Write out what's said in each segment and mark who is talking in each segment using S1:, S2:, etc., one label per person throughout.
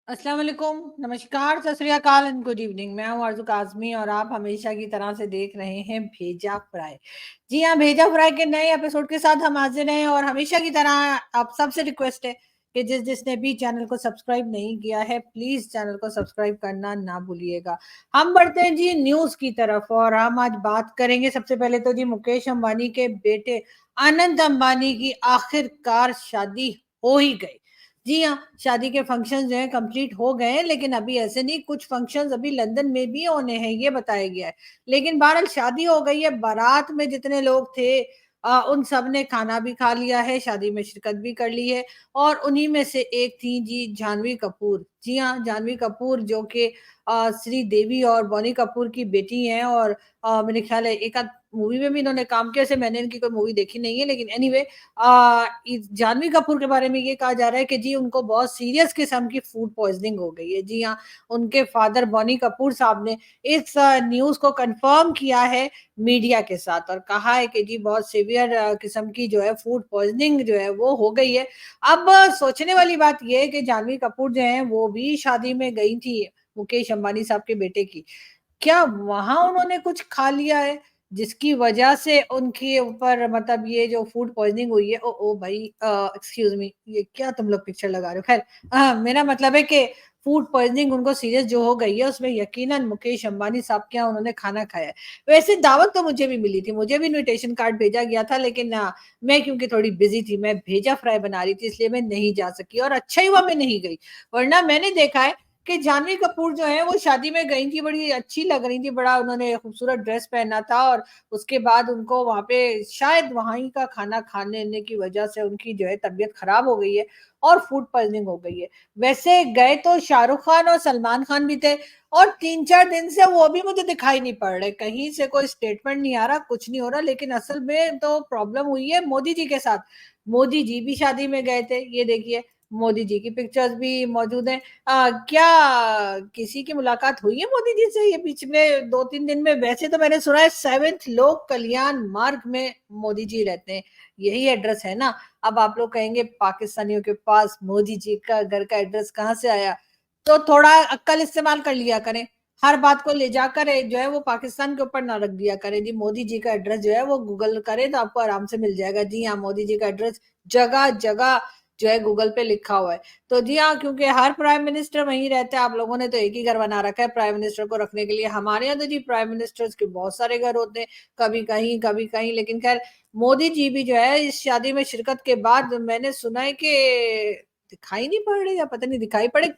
S1: अस्सलाम वालेकुम, नमस्कार, सत श्री अकाल एंड गुड इवनिंग। मैं हूँ आरज़ू काज़मी और आप हमेशा की तरह से देख रहे हैं भेजा फ्राई। जी हाँ, भेजा फ्राई के नए एपिसोड के साथ हम हाज़िर हैं और हमेशा की तरह आप सबसे रिक्वेस्ट है कि जिसने भी चैनल को सब्सक्राइब नहीं किया है, प्लीज़ चैनल को सब्सक्राइब करना ना भूलिएगा। हम बढ़ते हैं जी न्यूज़ की तरफ और हम आज बात करेंगे सबसे पहले तो जी मुकेश अंबानी के बेटे अनंत अंबानी की आखिरकार शादी हो ही गई। जी हाँ, शादी के फंक्शंस जो हैं कंप्लीट हो गए हैं, लेकिन अभी ऐसे नहीं, कुछ फंक्शंस अभी लंदन में भी होने हैं, ये बताया गया है। लेकिन बहरहाल शादी हो गई है, बारात में जितने लोग थे उन सब ने खाना भी खा लिया है, शादी में शिरकत भी कर ली है और उन्हीं में से एक थी जी जानवी कपूर। जी हाँ, जानवी कपूर जो कि श्रीदेवी और बॉनी कपूर की बेटी हैं और मेरे ख्याल है एक आध मूवी में भी इन्होंने काम किया। वैसे मैंने इनकी कोई मूवी देखी नहीं है, लेकिन एनीवे जानवी कपूर के बारे में ये कहा जा रहा है कि जी उनको बहुत सीरियस किस्म की फूड पॉइजनिंग हो गई है। जी हाँ, उनके फादर बॉनी कपूर साहब ने इस न्यूज़ को कंफर्म किया है मीडिया के साथ और कहा है कि जी बहुत सीवियर किस्म की जो है फूड पॉइजनिंग जो है वो हो गई है। अब सोचने वाली बात ये है कि जानवी कपूर जो है वो भी शादी में गई थी मुकेश अंबानी साहब के बेटे की। क्या वहाँ उन्होंने कुछ खा लिया है, जिसकी वजह से उनके ऊपर मतलब ये जो फूड पॉइज़निंग हुई है? ओ भाई एक्सक्यूज़ मी, ये क्या तुम लोग पिक्चर लगा रहे हो? ख़ैर मेरा मतलब है कि फूड पॉइज़निंग उनको सीरियस जो हो गई है, उसमें यकीनन मुकेश अंबानी साहब के यहाँ उन्होंने खाना खाया है। वैसे दावत तो मुझे भी मिली थी, मुझे भी इन्विटेशन कार्ड भेजा गया था, लेकिन मैं क्योंकि थोड़ी बिज़ी थी, मैं भेजा फ्राई बना रही थी, इसलिए मैं नहीं जा सकी और अच्छा ही हुआ मैं नहीं गई। वरना मैंने देखा है कि जानवी कपूर जो है वो शादी में गई थी, बड़ी अच्छी लग रही थी, बड़ा उन्होंने खूबसूरत ड्रेस पहना था और उसके बाद उनको वहाँ पे शायद वहाँ ही का खाना खाने की वजह से उनकी जो है तबीयत खराब हो गई है और फूड पॉइज़निंग हो गई है। वैसे गए तो शाहरुख खान और सलमान खान भी थे और 3-4 दिन से वो भी मुझे दिखाई नहीं पड़ रहे। कहीं से कोई स्टेटमेंट नहीं आ रहा, कुछ नहीं हो रहा, लेकिन असल में तो प्रॉब्लम हुई है मोदी जी के साथ। मोदी जी भी शादी में गए थे, ये देखिए मोदी जी की पिक्चर्स भी मौजूद हैं। क्या किसी की मुलाकात हुई है मोदी जी से ये पिछले 2-3 दिन में? वैसे तो मैंने सुना है 7th लोक कल्याण मार्ग में मोदी जी रहते हैं, यही एड्रेस है ना? अब आप लोग कहेंगे पाकिस्तानियों के पास मोदी जी का घर का एड्रेस कहाँ से आया? तो थोड़ा अक्ल इस्तेमाल कर लिया करें, हर बात को ले जाकर जो है वो पाकिस्तान के ऊपर ना रख दिया करें। जी मोदी जी का एड्रेस जो है वो गूगल करें तो आपको आराम से मिल जाएगा। जी हाँ, मोदी जी का एड्रेस जगह-जगह जो है गूगल पे लिखा हुआ है। तो जी हाँ, क्योंकि हर प्राइम मिनिस्टर वहीं रहते हैं, आप लोगों ने तो एक ही घर बना रखा है प्राइम मिनिस्टर को रखने के लिए। हमारे यहाँ तो जी प्राइम मिनिस्टर्स के बहुत सारे घर होते हैं, कभी कहीं, लेकिन खैर मोदी जी भी जो है इस शादी में शिरकत के बाद मैंने सुना है कि दिखाई नहीं पड़ रहे या पता नहीं दिखाई पड़े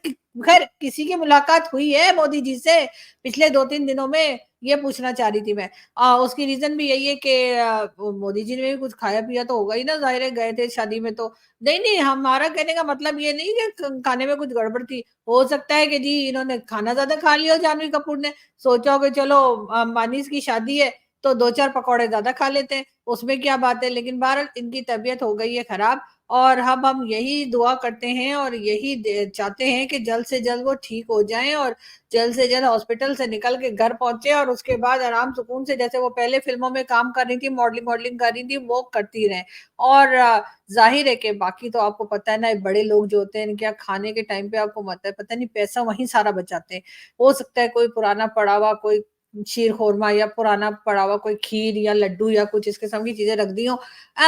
S1: खैर किसी की मुलाकात हुई है मोदी जी से पिछले 2-3 दिनों में, ये पूछना चाह रही थी मैं। उसकी रीज़न भी यही है कि मोदी जी ने भी कुछ खाया पिया तो होगा ही ना, ज़ाहिर है गए थे शादी में तो। नहीं, हमारा कहने का मतलब ये नहीं कि खाने में कुछ गड़बड़ थी। हो सकता है कि जी इन्होंने खाना ज़्यादा खा लिया हो जानवी कपूर ने, सोचा हो कि चलो अंबानीज़ की शादी है, तो 2-4 पकौड़े ज़्यादा खा लेते हैं, उसमें क्या बात है। लेकिन बहरहाल इनकी तबीयत हो गई है खराब और अब हम यही दुआ करते हैं और यही चाहते हैं कि जल्द से जल्द वो ठीक हो जाएँ और जल्द से जल्द हॉस्पिटल से निकल के घर पहुँचे और उसके बाद आराम सुकून से जैसे वो पहले फ़िल्मों में काम कर रही थी, मॉडलिंग कर रही थी, वो करती रहें। और ज़ाहिर है कि बाकी तो आपको पता है ना, बड़े लोग जो होते हैं इनके यहाँ खाने के टाइम पे आपको पता नहीं पैसा वहीं सारा बचाते हैं। हो सकता है कोई पुराना पड़ा हुआ कोई शीर खोरमा या पुराना पड़ा हुआ कोई खीर या लड्डू या कुछ इस किस्म की चीज़ें रख दी हों।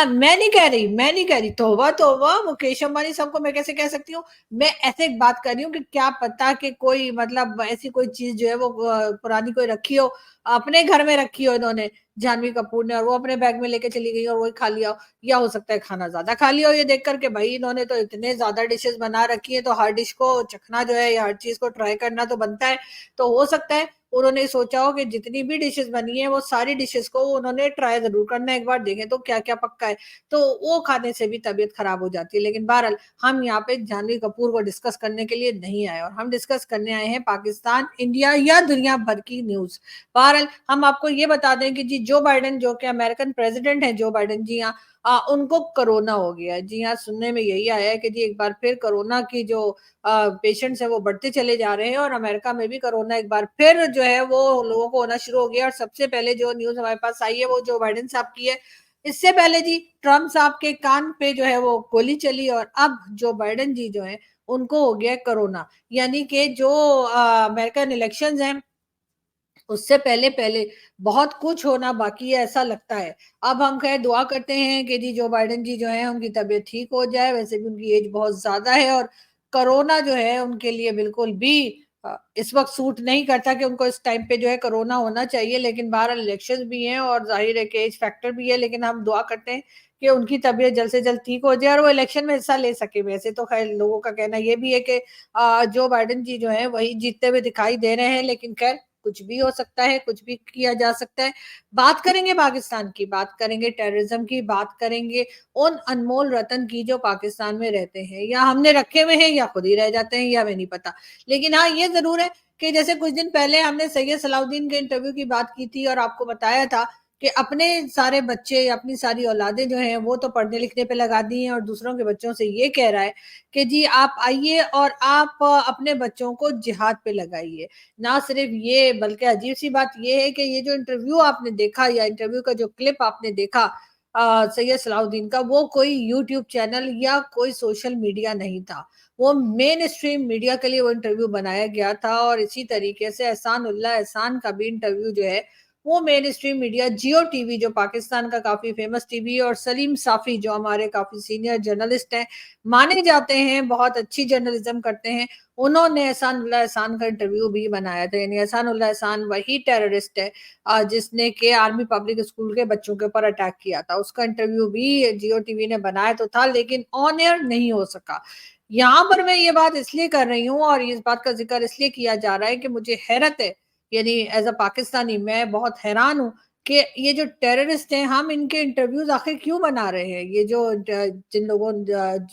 S1: मैं नहीं कह रही, तौबा तौबा मुकेश अंबानी साहब को मैं कैसे कह सकती हूँ? मैं ऐसे एक बात कर रही हूँ कि क्या पता कि कोई मतलब ऐसी कोई चीज़ जो है वो पुरानी कोई रखी हो, अपने घर में रखी हो इन्होंने जानवी कपूर ने और वो अपने बैग में लेके चली गई और वही खा लिया हो। या हो सकता है खाना ज़्यादा खा लिया हो ये देख कर के भई इन्होंने तो इतने ज़्यादा डिशेज़ बना रखी है, तो हर डिश को चखना जो है या हर चीज़ को ट्राई करना तो बनता है। तो हो सकता है उन्होंने सोचा हो कि जितनी भी डिशेज़ बनी है वो सारी डिशेज़ को उन्होंने ट्राई ज़रूर करना है, एक बार देखें तो क्या-क्या पक्का है। तो वो खाने से भी तबीयत खराब हो जाती है। लेकिन बहरहाल हम यहाँ पे जानवी कपूर को डिस्कस करने के लिए नहीं आए और हम डिस्कस करने आए हैं पाकिस्तान, इंडिया या दुनिया भर की न्यूज़। बहरहाल हम आपको ये बता दें कि जी जो बाइडेन जो कि अमेरिकन प्रेसिडेंट हैं जो बाइडेन जी हाँ, उनको कोरोना हो गया है। जी हाँ, सुनने में यही आया है कि जी एक बार फिर कोरोना की जो पेशेंट्स हैं वो बढ़ते चले जा रहे हैं और अमेरिका में भी कोरोना एक बार फिर जो है वो लोगों को होना शुरू हो गया और सबसे पहले जो न्यूज़ हमारे पास आई है वो जो बाइडेन साहब की है। इससे पहले जी ट्रम्प साहब के कान पे जो है वो गोली चली और अब जो बाइडेन जी जो हैं ان को हो गया है कोरोना। यानी कि जो अमेरिकन इलेक्शंस हैं उससे पहले पहले बहुत कुछ होना बाकी है ऐसा लगता है। अब हम खैर दुआ करते हैं कि जी जो बाइडेन जी जो है उनकी तबीयत ठीक हो जाए। वैसे भी उनकी एज बहुत ज्यादा है और कोरोना जो है उनके लिए बिल्कुल भी इस वक्त सूट नहीं करता कि उनको इस टाइम पे जो है कोरोना होना चाहिए। लेकिन बहरहाल इलेक्शन भी हैं और जाहिर है कि एज फैक्टर भी है, लेकिन हम दुआ करते हैं कि उनकी तबीयत जल्द से जल्द ठीक हो जाए और वो इलेक्शन में हिस्सा ले सके। वैसे तो खैर लोगों का कहना ये भी है कि जो बाइडेन जी जो है वही जीतते हुए दिखाई दे रहे हैं, लेकिन खैर कुछ भी हो सकता है, कुछ भी किया जा सकता है। बात करेंगे पाकिस्तान की, बात करेंगे टेररिज्म की, बात करेंगे उन अनमोल रतन की जो पाकिस्तान में रहते हैं, या हमने रखे हुए हैं या खुद ही रह जाते हैं, या हमें नहीं पता। लेकिन हाँ ये जरूर है कि जैसे कुछ दिन पहले हमने सैयद सलाउद्दीन के इंटरव्यू की बात की थी और आपको बताया था कि अपने सारे बच्चे, अपनी सारी औलादे जो हैं वो तो पढ़ने लिखने पे लगा दी हैं और दूसरों के बच्चों से ये कह रहा है कि जी आप आइए और आप अपने बच्चों को जिहाद पे लगाइए। ना सिर्फ ये, बल्कि अजीब सी बात ये है कि ये जो इंटरव्यू आपने देखा या इंटरव्यू का जो क्लिप आपने देखा सैयद सलाउद्दीन का, वो कोई यूट्यूब चैनल या कोई सोशल मीडिया नहीं था। वो मेन स्ट्रीम मीडिया के लिए वो इंटरव्यू बनाया गया था। और इसी तरीके से एहसान उल्लाह एहसान का भी इंटरव्यू जो है वो मेन स्ट्रीम मीडिया जियो टीवी जो पाकिस्तान का काफी फेमस टीवी, और सलीम साफी जो हमारे काफी सीनियर जर्नलिस्ट हैं, माने जाते हैं, बहुत अच्छी जर्नलिज्म करते हैं, उन्होंने एहसान उल्लाह एहसान का इंटरव्यू भी बनाया था। यानी एहसान उल्लाह एहसान वही टेररिस्ट है जिसने के आर्मी पब्लिक स्कूल के बच्चों के ऊपर अटैक किया था। उसका इंटरव्यू भी जियो टीवी ने बनाया तो था, लेकिन ऑन एयर नहीं हो सका। यहाँ पर मैं ये बात इसलिए कर रही हूँ और इस बात का जिक्र इसलिए किया जा रहा है कि मुझे हैरत है, यानी एज अ पाकिस्तानी मैं बहुत हैरान हूँ कि ये जो टेररिस्ट हैं हम इनके इंटरव्यूज आखिर क्यों बना रहे हैं। ये जो जिन लोगों,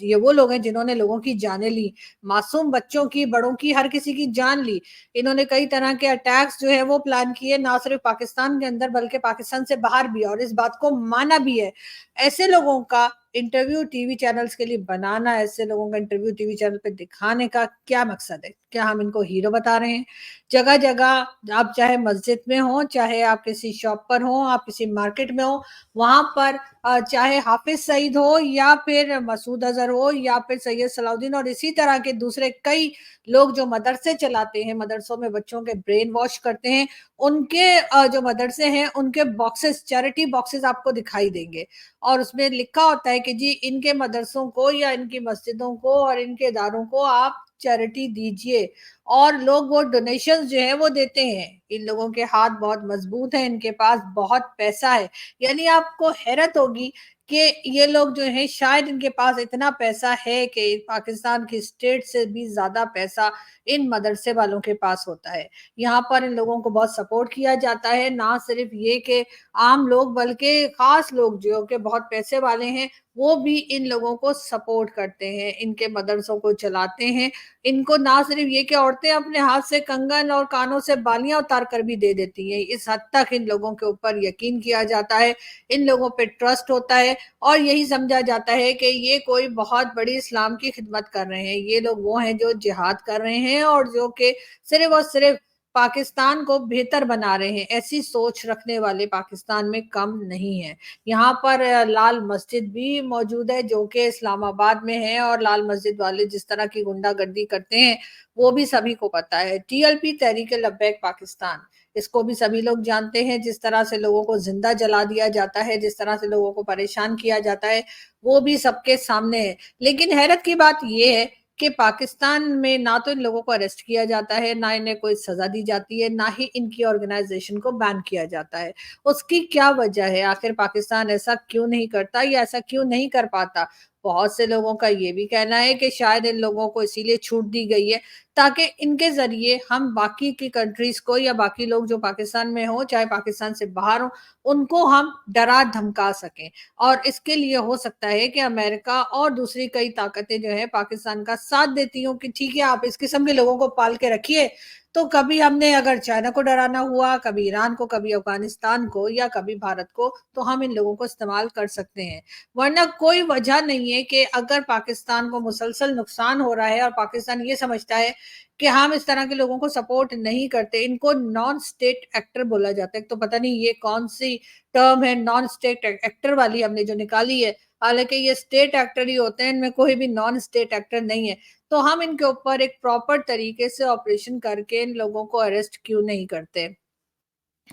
S1: ये वो लोग हैं जिन्होंने लोगों की जानें ली, मासूम बच्चों की, बड़ों की, हर किसी की जान ली। इन्होंने कई तरह के अटैक्स जो है वो प्लान किए, ना सिर्फ पाकिस्तान के अंदर बल्कि पाकिस्तान से बाहर भी, और इस बात को माना भी है। ऐसे लोगों का इंटरव्यू टीवी चैनल्स के लिए बनाना, ऐसे लोगों का इंटरव्यू टीवी चैनल पे दिखाने का क्या मकसद है? क्या हम इनको हीरो बता रहे हैं? जगह जगह आप चाहे मस्जिद में हो, चाहे आप किसी शॉप पर हो, आप किसी मार्केट में हो, वहां पर चाहे हाफिज सईद हो या फिर मसूद अजहर हो या फिर सैयद सलाउद्दीन और इसी तरह के दूसरे कई लोग जो मदरसे चलाते हैं, मदरसों में बच्चों के ब्रेन वॉश करते हैं, उनके जो मदरसे हैं उनके बॉक्सेस, चैरिटी बॉक्सेस आपको दिखाई देंगे और उसमें लिखा होता है कि जी इनके मदरसों को या इनकी मस्जिदों को और इनके इदारों को आप चैरिटी दीजिए। और लोग वो डोनेशन जो है वो देते हैं। इन लोगों के हाथ बहुत मजबूत हैं, इनके पास बहुत पैसा है। यानी आपको हैरत होगी कि ये लोग जो है शायद इनके पास इतना पैसा है कि पाकिस्तान की स्टेट से भी ज्यादा पैसा इन मदरसे वालों के पास होता है। यहाँ पर इन लोगों को बहुत सपोर्ट किया जाता है। ना सिर्फ ये कि आम लोग बल्कि खास लोग जो कि बहुत पैसे वाले हैं वो भी इन लोगों को सपोर्ट करते हैं, इनके मदरसों को चलाते हैं। इनको ना सिर्फ ये कि औरतें अपने हाथ से कंगन और कानों से बालियां उतार कर भी दे देती हैं, इस हद तक इन लोगों के ऊपर यकीन किया जाता है, इन लोगों पे ट्रस्ट होता है और यही समझा जाता है कि ये कोई बहुत बड़ी इस्लाम की खिदमत कर रहे हैं। ये लोग वो हैं जो जिहाद कर रहे हैं और जो कि सिर्फ और सिर्फ पाकिस्तान को बेहतर बना रहे हैं। ऐसी सोच रखने वाले पाकिस्तान में कम नहीं है। यहाँ पर लाल मस्जिद भी मौजूद है जो कि इस्लामाबाद में है, और लाल मस्जिद वाले जिस तरह की गुंडागर्दी करते हैं वो भी सभी को पता है। टीएलपी, तहरीक लब्बैक पाकिस्तान, इसको भी सभी लोग जानते हैं। जिस तरह से लोगों को जिंदा जला दिया जाता है, जिस तरह से लोगों को परेशान किया जाता है, वो भी सबके सामने है। लेकिन हैरत की बात यह है कि पाकिस्तान में ना तो इन लोगों को अरेस्ट किया जाता है, ना इन्हें कोई सजा दी जाती है, ना ही इनकी ऑर्गेनाइजेशन को बैन किया जाता है। उसकी क्या वजह है? आखिर पाकिस्तान ऐसा क्यों नहीं करता या ऐसा क्यों नहीं कर पाता? बहुत से लोगों का ये भी कहना है कि शायद इन लोगों को इसीलिए छूट दी गई है ताकि इनके जरिए हम बाकी की कंट्रीज को या बाकी लोग जो पाकिस्तान में हो चाहे पाकिस्तान से बाहर हो उनको हम डरा धमका सकें। और इसके लिए हो सकता है कि अमेरिका और दूसरी कई ताकतें जो है पाकिस्तान का साथ देती हूँ कि ठीक है आप इस किस्म के लोगों को पाल के रखिए, तो कभी हमने अगर चाइना को डराना हुआ, कभी ईरान को, कभी अफगानिस्तान को या कभी भारत को, तो हम इन लोगों को इस्तेमाल कर सकते हैं। वरना कोई वजह नहीं है कि अगर पाकिस्तान को मुसलसल नुकसान हो रहा है और पाकिस्तान ये समझता है कि हम इस तरह के लोगों को सपोर्ट नहीं करते, इनको नॉन स्टेट एक्टर बोला जाता है। तो पता नहीं ये कौन सी टर्म है नॉन स्टेट एक्टर वाली हमने जो निकाली है, हालांकि ये स्टेट एक्टर ही होते हैं, इनमें कोई भी नॉन स्टेट एक्टर नहीं है। तो हम इनके ऊपर एक प्रॉपर तरीके से ऑपरेशन करके इन लोगों को अरेस्ट क्यों नहीं करते?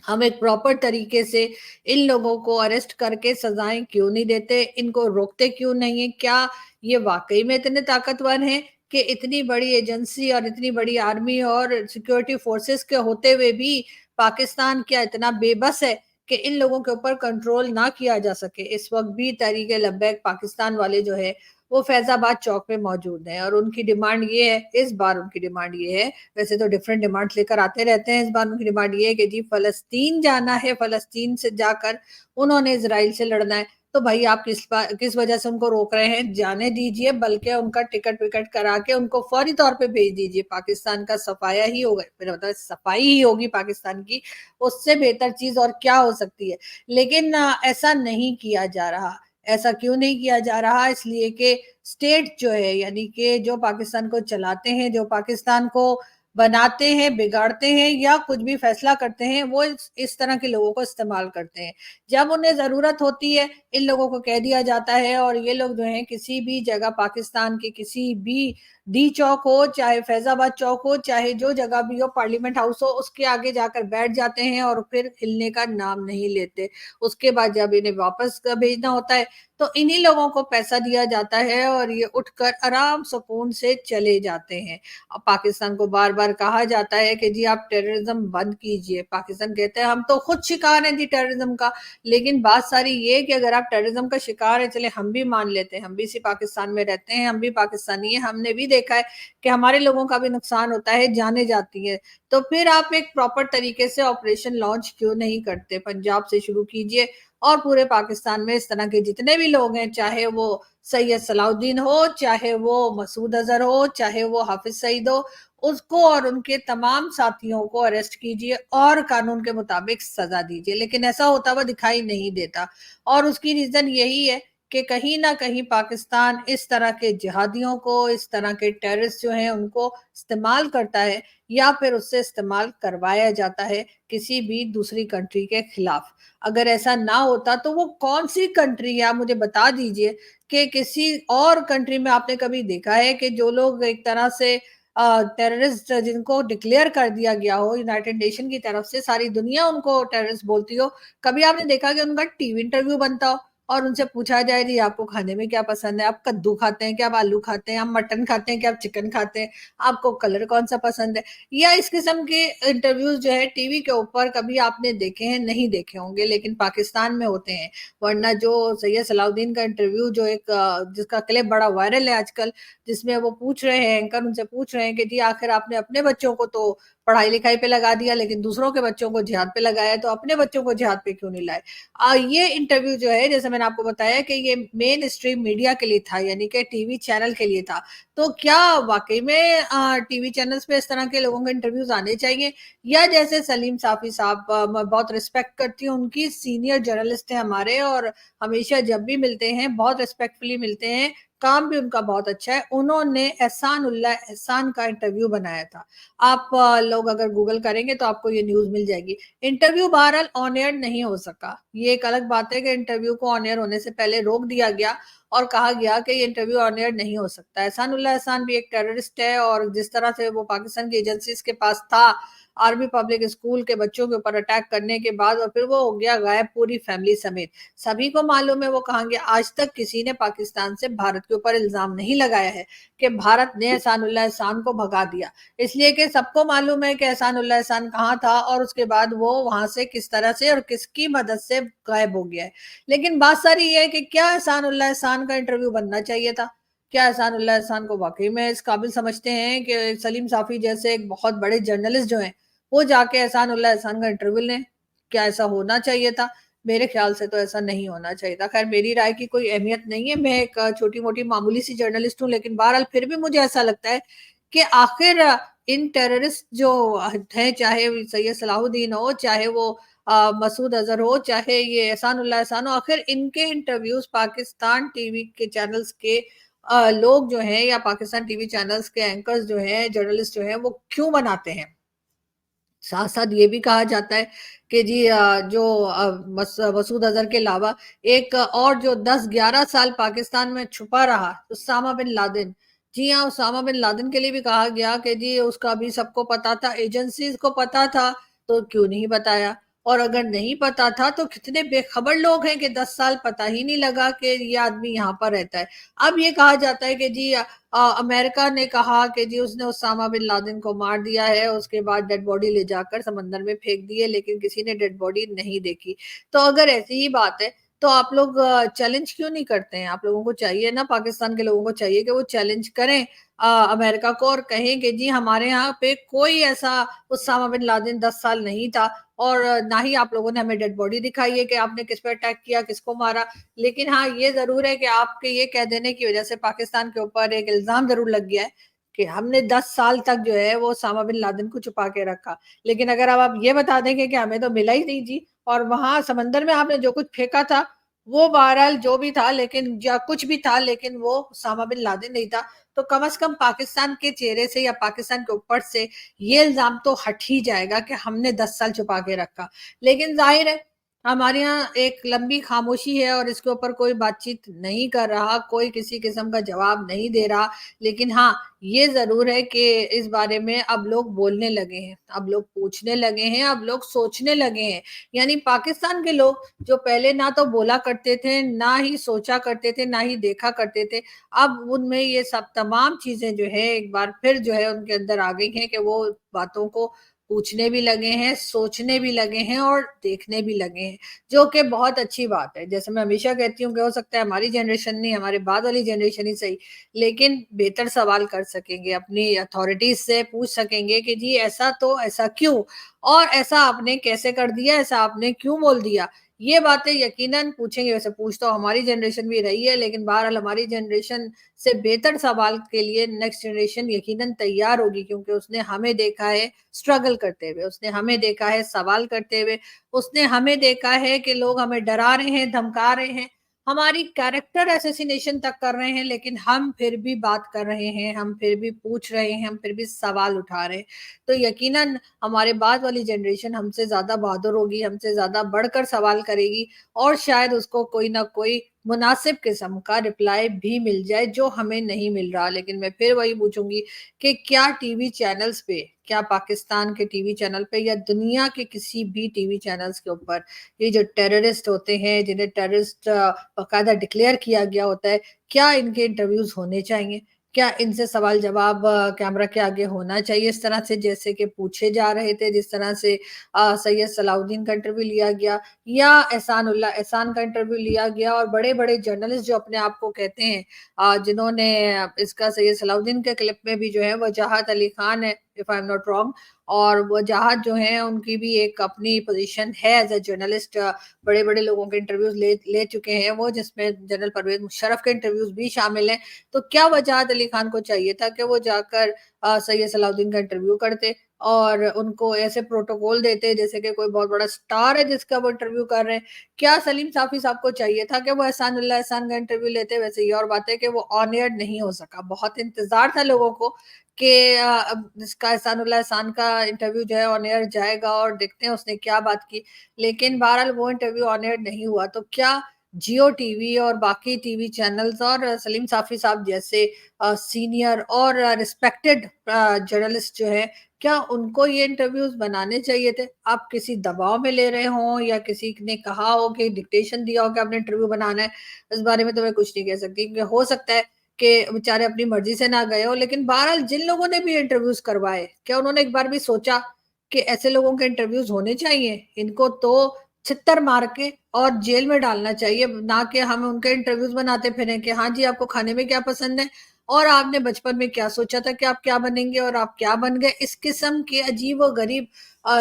S1: हम एक प्रॉपर तरीके से इन लोगों को अरेस्ट करके सजाएं क्यों नहीं देते? इनको रोकते क्यों नहीं है? क्या ये वाकई में इतने ताकतवर हैं कि इतनी बड़ी एजेंसी और इतनी बड़ी आर्मी और सिक्योरिटी फोर्सेस के होते हुए भी पाकिस्तान क्या इतना बेबस है कि इन लोगों के ऊपर कंट्रोल ना किया जा सके? इस वक्त भी तहरीक लब्बैक पाकिस्तान वाले जो है वो फैजाबाद चौक में मौजूद हैं, और उनकी डिमांड ये है, इस बार उनकी डिमांड ये है, वैसे तो डिफरेंट डिमांड लेकर आते रहते हैं, इस बार उनकी डिमांड ये है कि जी फलस्तीन जाना है, फलस्तीन से जाकर उन्होंने इसराइल से लड़ना है। तो भाई आप किस वजह से उनको रोक रहे हैं? जाने दीजिए, बल्कि उनका टिकट विकट करा के उनको फौरी तौर पे भेज दीजिए। पाकिस्तान का सफाया ही होगा, फिर मतलब सफाई ही होगी पाकिस्तान की, उससे बेहतर चीज और क्या हो सकती है? लेकिन ऐसा नहीं किया जा रहा। ऐसा क्यों नहीं किया जा रहा? इसलिए कि स्टेट जो है, यानी कि जो पाकिस्तान को चलाते हैं, जो पाकिस्तान को बनाते हैं, बिगाड़ते हैं या कुछ भी फैसला करते हैं, वो इस तरह के लोगों को इस्तेमाल करते हैं। जब उन्हें जरूरत होती है, इन लोगों को कह दिया जाता है, और ये लोग जो हैं किसी भी जगह पाकिस्तान के किसी भी डी चौक हो, चाहे फैजाबाद चौक हो, चाहे जो जगह भी हो, पार्लियामेंट हाउस हो, उसके आगे जाकर बैठ जाते हैं और फिर हिलने का नाम नहीं लेते। उसके बाद जब इन्हें वापस भेजना होता है तो इन्हीं लोगों को पैसा दिया जाता है और ये उठकर आराम सुकून से चले जाते हैं। अब पाकिस्तान को बार बार कहा जाता है कि जी आप टेररिज्म बंद कीजिए। पाकिस्तान कहते हैं हम तो खुद शिकार हैं जी टेररिज्म का। लेकिन बात सारी ये कि अगर आप टेररिज्म का शिकार है, चले हम भी मान लेते हैं, हम भी इसी पाकिस्तान में रहते हैं, हम भी पाकिस्तानी हैं, हमने भी देखा है कि हमारे लोगों का भी नुकसान होता है, जाने जाती है। तो फिर आप एक प्रॉपर तरीके से ऑपरेशन लॉन्च क्यों नहीं करते? पंजाब से शुरू कीजिए और पूरे पाकिस्तान में इस तरह के जितने भी लोग हैं, चाहे वो सैयद सलाउद्दीन हो, चाहे वो मसूद अजहर हो, चाहे वो हाफिज सईद हो, उसको और उनके तमाम साथियों को अरेस्ट कीजिए और कानून के मुताबिक सजा दीजिए। लेकिन ऐसा होता हुआ दिखाई नहीं देता, और उसकी रीजन यही है कि कहीं ना कहीं पाकिस्तान इस तरह के जिहादियों को, इस तरह के टेररिस्ट जो हैं उनको इस्तेमाल करता है, या फिर उससे इस्तेमाल करवाया जाता है किसी भी दूसरी कंट्री के खिलाफ। अगर ऐसा ना होता तो वो कौन सी कंट्री है, आप मुझे बता दीजिए कि किसी और कंट्री में आपने कभी देखा है कि जो लोग एक तरह से टेररिस्ट जिनको डिक्लेयर कर दिया गया हो यूनाइटेड नेशन की तरफ से, सारी दुनिया उनको टेररिस्ट बोलती हो, कभी आपने देखा कि उनका टीवी इंटरव्यू बनता हो और उनसे पूछा जाए जी आपको खाने में क्या पसंद है? आप कद्दू खाते हैं, क्या आप आलू खाते हैं, आप मटन खाते हैं, क्या आप चिकन खाते हैं, आपको कलर कौन सा पसंद है? या इस किस्म के इंटरव्यूज जो है टीवी के ऊपर कभी आपने देखे हैं? नहीं देखे होंगे, लेकिन पाकिस्तान में होते हैं। वरना जो सैयद सलाउद्दीन का इंटरव्यू जो एक जिसका क्लिप बड़ा वायरल है आजकल, जिसमें वो पूछ रहे हैं, एंकर उनसे पूछ रहे हैं कि जी आखिर आपने अपने बच्चों को तो पढ़ाई लिखाई पे लगा दिया, लेकिन दूसरों के बच्चों को जिहाद पे लगाया, तो अपने बच्चों को जिहाद पे क्यों नहीं लाए? ये इंटरव्यू जो है, जैसे मैंने आपको बताया कि ये मेन स्ट्रीम मीडिया के लिए था, यानी कि टीवी चैनल के लिए था। तो क्या वाकई में टीवी चैनल्स पे इस तरह के लोगों के इंटरव्यूज आने चाहिए? या जैसे सलीम साफी साहब, मैं बहुत रिस्पेक्ट करती हूँ उनकी, सीनियर जर्नलिस्ट है हमारे, और हमेशा जब भी मिलते हैं बहुत रिस्पेक्टफुली मिलते हैं, काम भी उनका बहुत अच्छा है। उन्होंने एहसान उल्लाह एहसान का इंटरव्यू बनाया था। आप लोग अगर गूगल करेंगे तो आपको ये न्यूज मिल जाएगी। इंटरव्यू बहरहाल ऑन एयर नहीं हो सका। ये एक अलग बात है कि इंटरव्यू को ऑन एयर होने से पहले रोक दिया गया और कहा गया कि ये इंटरव्यू ऑन एयर नहीं हो सकता। एहसान उल्लाह एहसान भी एक टेररिस्ट है, और जिस तरह से वो पाकिस्तान की एजेंसीज के पास था आर्मी पब्लिक स्कूल के बच्चों के ऊपर अटैक करने के बाद, और फिर वो हो गया गायब पूरी फैमिली समेत। सभी को मालूम है वो कहाँ गया। आज तक किसी ने पाकिस्तान से भारत के ऊपर इल्जाम नहीं लगाया है कि भारत ने एहसान उल्लाह एहसान को भगा दिया, इसलिए कि सबको मालूम है कि एहसान उल्लाह एहसान कहाँ था और उसके बाद वो वहां से किस तरह से और किसकी मदद से गायब हो गया है। लेकिन बात सारी ये है कि क्या एहसान उल्लाह एहसान का इंटरव्यू बनना चाहिए था? क्या एहसान उल्लाह एहसान को वाकई में इस काबिल समझते हैं कि सलीम साफी जैसे एक बहुत बड़े जर्नलिस्ट जो हैं वो जाके एहसान उल्लाह एहसान का इंटरव्यू लें? क्या ऐसा होना चाहिए था? मेरे ख्याल से तो ऐसा नहीं होना चाहिए था। खैर, मेरी राय की कोई अहमियत नहीं है, मैं एक छोटी मोटी मामूली सी जर्नलिस्ट हूँ, लेकिन बहरहाल फिर भी मुझे ऐसा लगता है कि आखिर इन टेररिस्ट जो हैं, चाहे सैयद सलाहुद्दीन हो, चाहे वो मसूद अजहर हो, चाहे ये एहसान उल्लाह एहसान हो, आखिर इनके इंटरव्यूज पाकिस्तान टीवी के चैनल्स के लोग जो हैं, या पाकिस्तान टीवी चैनल्स के एंकर्स जो हैं, जर्नलिस्ट जो हैं, वो क्यों बनाते हैं? साथ साथ ये भी कहा जाता है कि जी जो मसूद अजहर के अलावा एक और जो 10-11 साल पाकिस्तान में छुपा रहा, उसामा बिन लादेन। जी हाँ, उसामा बिन लादेन के लिए भी कहा गया कि जी उसका भी सबको पता था, एजेंसीज को पता था, तो क्यों नहीं बताया। और अगर नहीं पता था तो कितने बेखबर लोग हैं कि 10 साल पता ही नहीं लगा कि ये आदमी यहाँ पर रहता है। अब ये कहा जाता है कि जी अमेरिका ने कहा कि जी उसने उसामा बिन लादेन को मार दिया है, उसके बाद डेड बॉडी ले जाकर समंदर में फेंक दी है, लेकिन किसी ने डेड बॉडी नहीं देखी। तो अगर ऐसी ही बात है तो आप लोग चैलेंज क्यों नहीं करते हैं? आप लोगों को चाहिए ना, पाकिस्तान के लोगों को चाहिए कि वो चैलेंज करें अमेरिका को और कहें कि जी हमारे यहाँ पे कोई ऐसा उसामा बिन लादेन 10 साल नहीं था, और ना ही आप लोगों ने हमें डेड बॉडी दिखाई है कि आपने किस पे अटैक किया, किसको मारा। लेकिन हाँ, ये ज़रूर है कि आपके ये कह देने की वज़ह से पाकिस्तान के ऊपर एक इल्ज़ाम ज़रूर लग गया है कि हमने 10 साल तक जो है वो ओसामा बिन लादेन को छुपा के रखा। लेकिन अगर अब आप ये बता देंगे कि हमें तो मिला ही नहीं जी, और वहाँ समंदर में आपने जो कुछ फेंका था, वो बहरहाल जो भी था, लेकिन या कुछ भी था, लेकिन वो ओसामा बिन लादेन नहीं था। तो कम से कम पाकिस्तान के चेहरे से या पाकिस्तान के ऊपर से ये इल्ज़ाम तो हट ही जाएगा कि हमने 10 साल छुपा के रखा। लेकिन ज़ाहिर है हमारे यहाँ एक लंबी खामोशी है और इसके ऊपर कोई बातचीत नहीं कर रहा, कोई किसी किस्म का जवाब नहीं दे रहा। लेकिन हाँ, ये ज़रूर है कि इस बारे में अब लोग बोलने लगे हैं, अब लोग पूछने लगे हैं, अब लोग सोचने लगे हैं। यानी पाकिस्तान के लोग जो पहले ना तो बोला करते थे, ना ही सोचा करते थे, ना ही देखा करते थे, अब उनमें ये सब तमाम चीज़ें जो है एक बार फिर जो है उनके अंदर आ गई हैं कि वो बातों को पूछने भी लगे हैं, सोचने भी लगे हैं और देखने भी लगे हैं, जो कि बहुत अच्छी बात है। जैसे मैं हमेशा कहती हूँ कि हो सकता है हमारी जनरेशन नहीं, हमारे बाद वाली जनरेशन ही सही, लेकिन बेहतर सवाल कर सकेंगे, अपनी अथॉरिटीज़ से पूछ सकेंगे कि जी ऐसा तो ऐसा क्यों? और ऐसा आपने कैसे कर दिया? ऐसा आपने क्यों बोल दिया? ये बातें यकीनन पूछेंगे। वैसे पूछ तो हमारी जनरेशन भी रही है, लेकिन बहरहाल हमारी जनरेशन से बेहतर सवाल के लिए नेक्स्ट जनरेशन यकीनन तैयार होगी, क्योंकि उसने हमें देखा है स्ट्रगल करते हुए, उसने हमें देखा है सवाल करते हुए, उसने हमें देखा है कि लोग हमें डरा रहे हैं, धमका रहे हैं, हमारी कैरेक्टर असैसिनेशन तक कर रहे हैं, लेकिन हम फिर भी बात कर रहे हैं, हम फिर भी पूछ रहे हैं, हम फिर भी सवाल उठा रहे हैं। तो यकीनन हमारे बाद वाली जनरेशन हमसे ज़्यादा बहादुर होगी, हमसे ज़्यादा बढ़कर सवाल करेगी, और शायद उसको कोई ना कोई मुनासिब किस्म का रिप्लाई भी मिल जाए जो हमें नहीं मिल रहा। लेकिन मैं फिर वही पूछूँगी कि क्या टीवी चैनल्स पे, क्या पाकिस्तान के टीवी चैनल पे या दुनिया के किसी भी टीवी चैनल्स के ऊपर ये जो टेररिस्ट होते हैं, जिन्हें टेररिस्ट बाकायदा डिक्लेयर किया गया होता है, क्या इनके इंटरव्यूज़ होने चाहिए? क्या इनसे सवाल-जवाब कैमरा के आगे होना चाहिए, इस तरह से जैसे कि पूछे जा रहे थे, जिस तरह से सैयद सलाउद्दीन का इंटरव्यू लिया गया, या एहसान का इंटरव्यू लिया गया, और बड़े-बड़े जर्नलिस्ट जो अपने आप को कहते हैं जिन्होंने इसका सैयद सलाउद्दीन के क्लिप में भी जो है वजाहत अली खान है, if I am not wrong, और वजाहत जो है उनकी भी एक अपनी पोजीशन है एज़ अ जर्नलिस्ट। बड़े-बड़े लोगों के इंटरव्यूज़ ले ले चुके हैं वो, जिसमें जनरल परवेज़ मुशर्रफ के इंटरव्यूज़ भी शामिल हैं। तो क्या वजाहत अली खान को चाहिए था कि वो जाकर सैयद सलाउद्दीन का इंटरव्यू करते और उनको ऐसे प्रोटोकॉल देते जैसे कि कोई बहुत बड़ा स्टार है जिसका वो इंटरव्यू कर रहे हैं? क्या सलीम साफ़ी साहब को चाहिए था कि वो एहसान का इंटरव्यू लेते? वैसे ये और बात है कि वो ऑन एयर नहीं हो सका। बहुत इंतज़ार था लोगों को कि अब इसका एहसान का इंटरव्यू जो है ऑन एयर जाएगा और देखते हैं उसने क्या बात की। लेकिन बहरहाल वो इंटरव्यू ऑन एयर नहीं हुआ। तो क्या जियो टीवी और बाकी टीवी चैनल्स और सलीम साफ़ी साहब जैसे सीनियर और रिस्पेक्टेड जर्नलिस्ट जो है, क्या उनको ये इंटरव्यूज़ बनाने चाहिए थे? आप किसी दबाव में ले रहे हों या किसी ने कहा हो कि डिक्टेशन दिया हो कि आपने इंटरव्यू बनाना है, इस बारे में तो मैं कुछ नहीं कह सकती, क्योंकि हो सकता है कि बेचारे अपनी मर्ज़ी से ना गए हों। लेकिन बहरहाल जिन लोगों ने भी इंटरव्यूज़ करवाए, क्या उन्होंने एक बार भी सोचा कि ऐसे लोगों के इंटरव्यूज़ होने चाहिए? इनको तो छित्तर मार के और जेल में डालना चाहिए, ना कि हम उनके इंटरव्यूज़ बनाते फिरें कि हाँ जी, आपको खाने में क्या पसंद है? और आपने बचपन में क्या सोचा था कि आप क्या बनेंगे और आप क्या बन गए? इस किस्म के अजीब-ओ-गरीब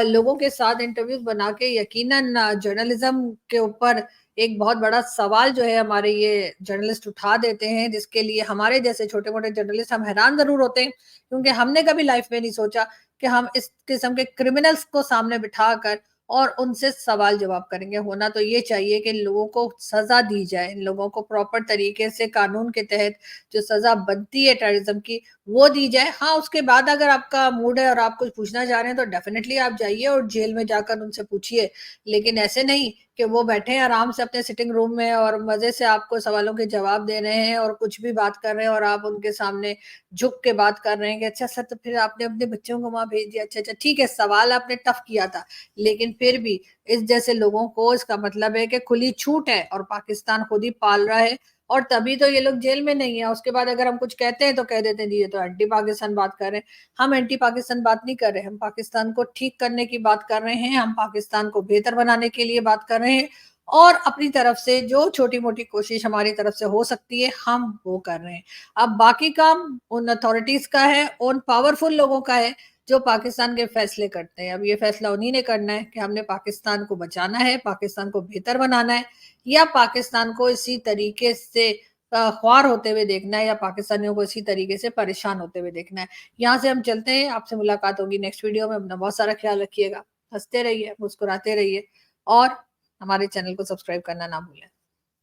S1: लोगों के साथ इंटरव्यूज़ बना के यकीनन जर्नलिज़्म के ऊपर एक बहुत बड़ा सवाल जो है हमारे ये जर्नलिस्ट उठा देते हैं, जिसके लिए हमारे जैसे छोटे-मोटे जर्नलिस्ट हम हैरान ज़रूर होते हैं, क्योंकि हमने कभी लाइफ़ में नहीं सोचा कि हम इस किस्म के क्रिमिनल्स को सामने बिठाकर और उनसे सवाल जवाब करेंगे। होना तो ये चाहिए कि लोगों को सजा दी जाए, लोगों को प्रॉपर तरीके से कानून के तहत जो सजा बनती है टेररिज्म की वो दी जाए। हाँ, उसके बाद अगर आपका मूड है और आप कुछ पूछना चाह रहे हैं तो डेफिनेटली आप जाइए और जेल में जाकर उनसे पूछिए, लेकिन ऐसे नहीं कि वो बैठे हैं आराम से अपने सिटिंग रूम में और मजे से आपको सवालों के जवाब दे रहे हैं और कुछ भी बात कर रहे हैं और आप उनके सामने झुक के बात कर रहे हैं कि अच्छा सर तो फिर आपने अपने बच्चों को वहां भेज दिया। अच्छा अच्छा ठीक है, सवाल आपने टफ किया था, लेकिन फिर भी इस जैसे लोगों को इसका मतलब है कि खुली छूट है और पाकिस्तान खुद ही पाल रहा है, और तभी तो ये लोग जेल में नहीं है। उसके बाद अगर हम कुछ कहते हैं तो कह देते हैं जी ये तो एंटी पाकिस्तान बात कर रहे हैं। हम एंटी पाकिस्तान बात नहीं कर रहे, हम पाकिस्तान को ठीक करने की बात कर रहे हैं, हम पाकिस्तान को बेहतर बनाने के लिए बात कर रहे हैं, और अपनी तरफ से जो छोटी मोटी कोशिश हमारी तरफ से हो सकती है हम वो कर रहे हैं। अब बाकी काम उन अथॉरिटीज का है, उन पावरफुल लोगों का है जो पाकिस्तान के फैसले करते हैं। अब ये फैसला उन्हीं ने करना है कि हमने पाकिस्तान को बचाना है, पाकिस्तान को बेहतर बनाना है, या पाकिस्तान को इसी तरीके से ख्वार होते हुए देखना है, या पाकिस्तानियों को इसी तरीके से परेशान होते हुए देखना है। यहाँ से हम चलते हैं, आपसे मुलाकात होगी नेक्स्ट वीडियो में। अपना बहुत सारा ख्याल रखिएगा, हंसते रहिए, मुस्कुराते रहिए, और हमारे चैनल को सब्सक्राइब करना ना भूलें।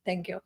S1: Thank you.